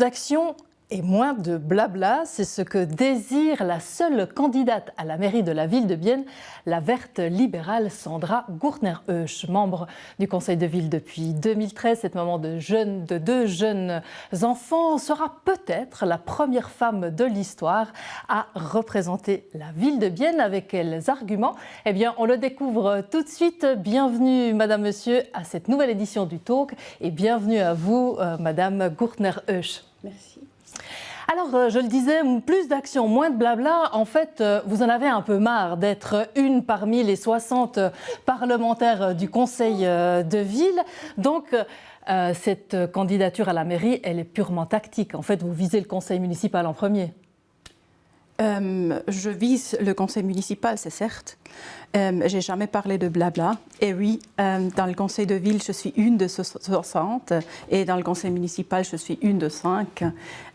d'action et moins de blabla, c'est ce que désire la seule candidate à la mairie de la ville de Bienne, la verte libérale Sandra Gurtner-Eusch, membre du conseil de ville depuis 2013. Cette maman de deux jeunes enfants sera peut-être la première femme de l'histoire à représenter la ville de Bienne. Avec quels arguments? Eh bien, on le découvre tout de suite. Bienvenue, madame, monsieur, à cette nouvelle édition du Talk et bienvenue à vous, madame Gurtner-Eusch. Merci. Alors, je le disais, plus d'action, moins de blabla. En fait, vous en avez un peu marre d'être une parmi les 60 parlementaires du conseil de ville. Donc, cette candidature à la mairie, elle est purement tactique. En fait, vous visez le conseil municipal en premier. Je vise le conseil municipal, c'est certes. J'ai jamais parlé de blabla. Et oui, dans le conseil de ville, je suis une de 60 et dans le conseil municipal, je suis une de 5.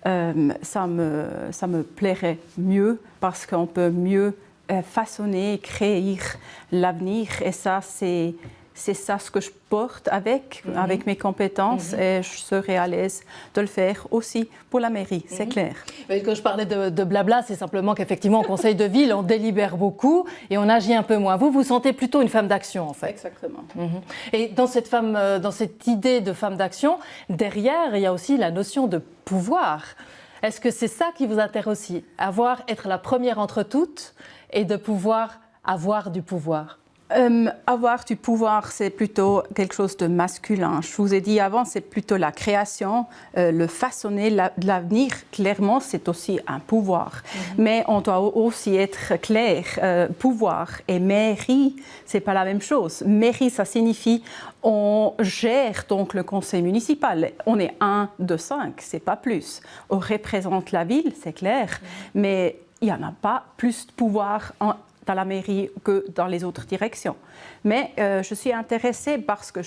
Ça me plairait mieux parce qu'on peut mieux façonner, créer l'avenir. Et ça, c'est ça ce que je porte avec mes compétences et je serai à l'aise de le faire aussi pour la mairie, c'est clair. Mais quand je parlais de blabla, c'est simplement qu'effectivement, au conseil de ville, on délibère beaucoup et on agit un peu moins. Vous, vous sentez plutôt une femme d'action, en fait. Exactement. Et dans cette idée de femme d'action, derrière, il y a aussi la notion de pouvoir. Est-ce que c'est ça qui vous intéresse aussi? Être la première entre toutes et de pouvoir avoir du pouvoir? Avoir du pouvoir, c'est plutôt quelque chose de masculin. Je vous ai dit avant, c'est plutôt la création, le façonner l'avenir. Clairement, c'est aussi un pouvoir. Mais on doit aussi être clair. Pouvoir et mairie, c'est pas la même chose. Mairie, ça signifie on gère donc le conseil municipal. On est 1 de 5, c'est pas plus. On représente la ville, c'est clair. Mais il n'y en a pas plus de pouvoir dans la mairie que dans les autres directions. Mais je suis intéressée parce que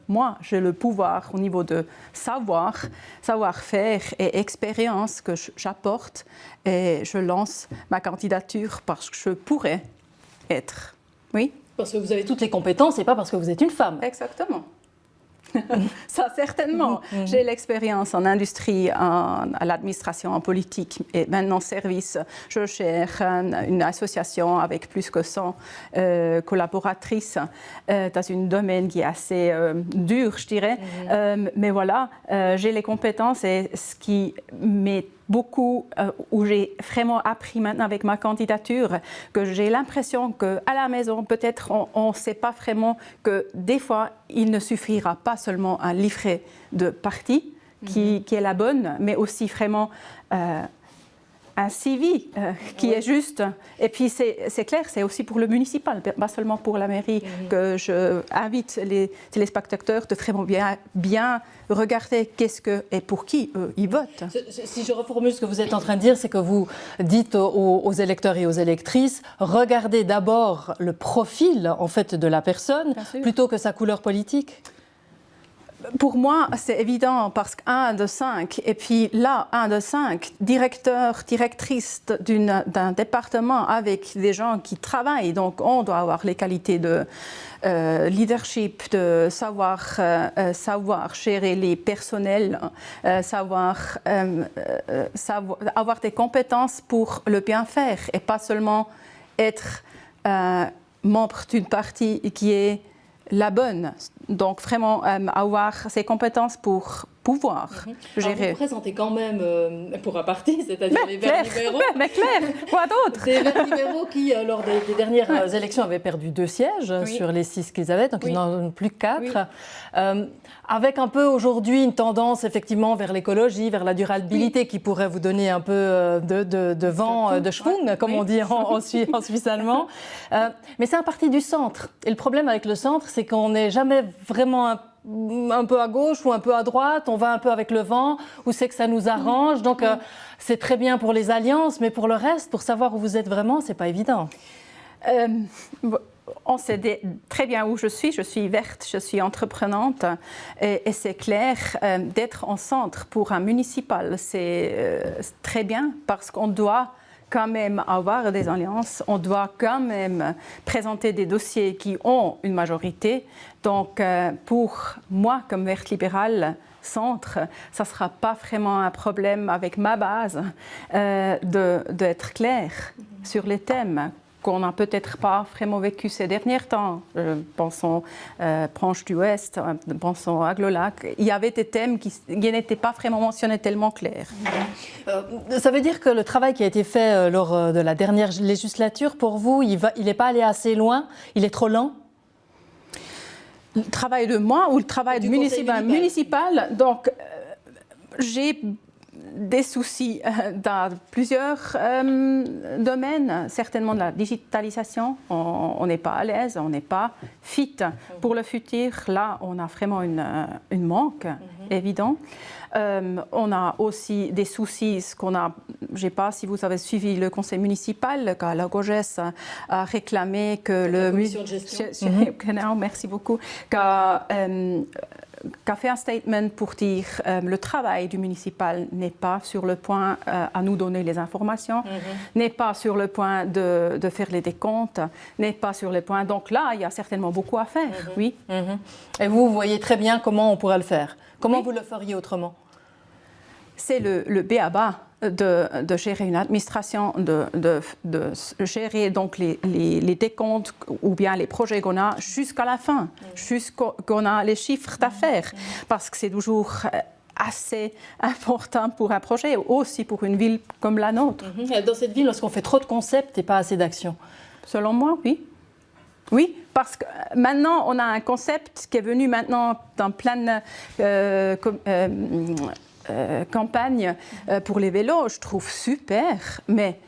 moi, j'ai le pouvoir au niveau de savoir-faire et expérience que j'apporte et je lance ma candidature parce que je pourrais être. Oui. Parce que vous avez toutes les compétences et pas parce que vous êtes une femme. Exactement. Ça, certainement. J'ai l'expérience en industrie, à l'administration, en politique et maintenant service. Je gère une association avec plus que 100 collaboratrices dans un domaine qui est assez dur, je dirais. Mais voilà, j'ai les compétences et ce qui m'est beaucoup, où j'ai vraiment appris maintenant avec ma candidature, que j'ai l'impression qu'à la maison, peut-être on ne sait pas vraiment que des fois, il ne suffira pas seulement un livret de parti qui est la bonne, mais aussi vraiment un CV qui est juste. Et puis c'est clair, c'est aussi pour le municipal, pas seulement pour la mairie, que je invite les téléspectateurs de vraiment bien regarder qu'est-ce que et pour qui ils votent. Si je reformule ce que vous êtes en train de dire, c'est que vous dites aux électeurs et aux électrices, regardez d'abord le profil en fait de la personne plutôt que sa couleur politique. Pour moi, c'est évident parce qu'un de 5, et puis là, 1 de 5, directeur, directrice d'un département avec des gens qui travaillent, donc on doit avoir les qualités de leadership, de savoir gérer les personnels, avoir des compétences pour le bien faire et pas seulement être membre d'une partie qui est la bonne. Donc, vraiment, avoir ces compétences pour pouvoir gérer. Alors vous présentez quand même pour un parti, c'est-à-dire les Verts libéraux. Mais clair, quoi d'autre? Des Verts libéraux qui, lors des dernières élections, avaient perdu 2 sièges sur les 6 qu'ils avaient, donc ils n'en ont plus que 4. Avec un peu aujourd'hui une tendance effectivement vers l'écologie, vers la durabilité qui pourrait vous donner un peu de vent, de schwung, comme on dit en suisse allemand. Mais c'est un parti du centre. Et le problème avec le centre, c'est qu'on n'est jamais vraiment un peu à gauche ou un peu à droite, on va un peu avec le vent, ou c'est que ça nous arrange. Donc c'est très bien pour les alliances, mais pour le reste, pour savoir où vous êtes vraiment, c'est pas évident. On sait très bien où je suis verte, je suis entreprenante et c'est clair, d'être en centre pour un municipal, c'est très bien parce qu'on doit quand même avoir des alliances, on doit quand même présenter des dossiers qui ont une majorité. Donc pour moi, comme verte libérale, centre, ça ne sera pas vraiment un problème avec ma base d'être clair sur les thèmes qu'on n'a peut-être pas vraiment vécu ces derniers temps. Pensons Branche du Ouest, pensons Aglo-Lac. Il y avait des thèmes qui n'étaient pas vraiment mentionnés tellement clairs. Ça veut dire que le travail qui a été fait lors de la dernière législature, pour vous, il n'est pas allé assez loin? Il est trop lent? Le travail de moi ou le travail municipal. Donc, j'ai des soucis dans plusieurs domaines, certainement de la digitalisation. On n'est pas à l'aise, on n'est pas fit pour le futur. Là, on a vraiment une manque évident. On a aussi des soucis, je ne sais pas si vous avez suivi le conseil municipal, quand la GOGES a réclamé que la commission de gestion. Merci beaucoup. Qu'a fait un statement pour dire le travail du municipal n'est pas sur le point à nous donner les informations, n'est pas sur le point de faire les décomptes, n'est pas sur le point. Donc là, il y a certainement beaucoup à faire, oui. Et vous voyez très bien comment on pourrait le faire. Comment vous le feriez autrement? C'est le b.a.-ba de gérer une administration, de gérer donc les décomptes ou bien les projets qu'on a jusqu'à la fin, jusqu'on a les chiffres d'affaires, parce que c'est toujours assez important pour un projet, aussi pour une ville comme la nôtre. Dans cette ville, lorsqu'on fait trop de concepts et pas assez d'actions? Selon moi, oui. Oui, parce que maintenant, on a un concept qui est venu maintenant dans pleine campagne pour les vélos, je trouve super, mais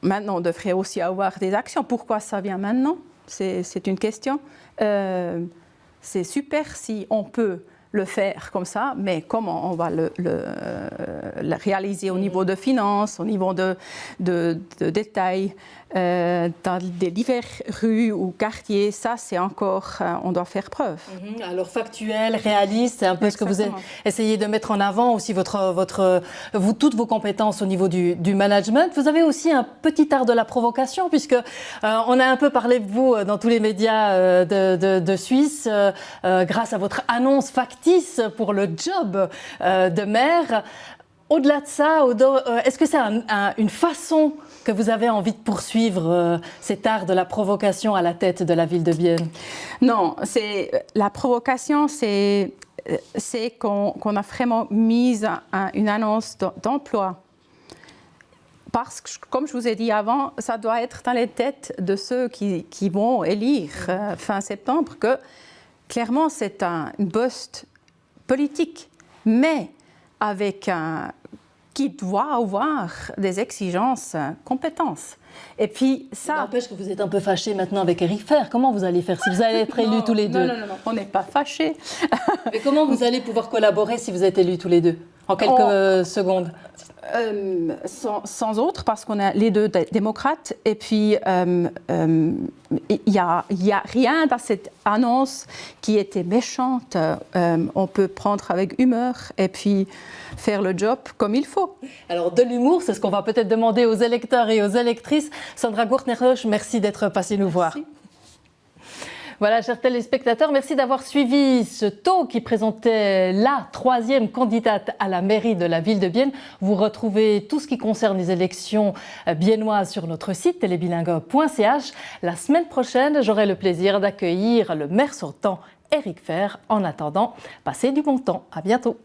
maintenant, on devrait aussi avoir des actions. Pourquoi ça vient maintenant? C'est une question. C'est super si on peut le faire comme ça, mais comment on va le réaliser au niveau de finances, au niveau de détails, dans des diverses rues ou quartiers, ça c'est encore, on doit faire preuve. Alors factuel, réaliste, c'est un peu ce que vous essayez de mettre en avant, aussi toutes vos compétences au niveau du management. Vous avez aussi un petit art de la provocation, puisque on a un peu parlé de vous dans tous les médias de Suisse, grâce à votre annonce factice pour le job de maire. Au-delà de ça, est-ce que c'est une façon que vous avez envie de poursuivre cet art de la provocation à la tête de la ville de Bienne? Non, la provocation, c'est qu'on a vraiment mis une annonce d'emploi. Parce que, comme je vous ai dit avant, ça doit être dans les têtes de ceux qui vont élire fin septembre que, clairement, c'est un poste politique, mais avec qui doit avoir des exigences, compétences. Et puis ça n'empêche que vous êtes un peu fâchés maintenant avec Éric Fehr. Comment vous allez faire si vous allez être élus tous les deux? Non, on n'est pas fâchés. Mais comment vous allez pouvoir collaborer si vous êtes élus tous les deux? En quelques secondes. Sans autre, parce qu'on a les deux démocrates, et puis il n'y a rien dans cette annonce qui était méchante. On peut prendre avec humeur et puis faire le job comme il faut. Alors de l'humour, c'est ce qu'on va peut-être demander aux électeurs et aux électrices. Sandra Gurtner-Roche, merci d'être passée nous voir. Merci. Voilà, chers téléspectateurs, merci d'avoir suivi ce talk qui présentait la 3e candidate à la mairie de la ville de Bienne. Vous retrouvez tout ce qui concerne les élections biennoises sur notre site télébilingue.ch. La semaine prochaine, j'aurai le plaisir d'accueillir le maire sortant, Éric Fehr. En attendant, passez du bon temps. À bientôt.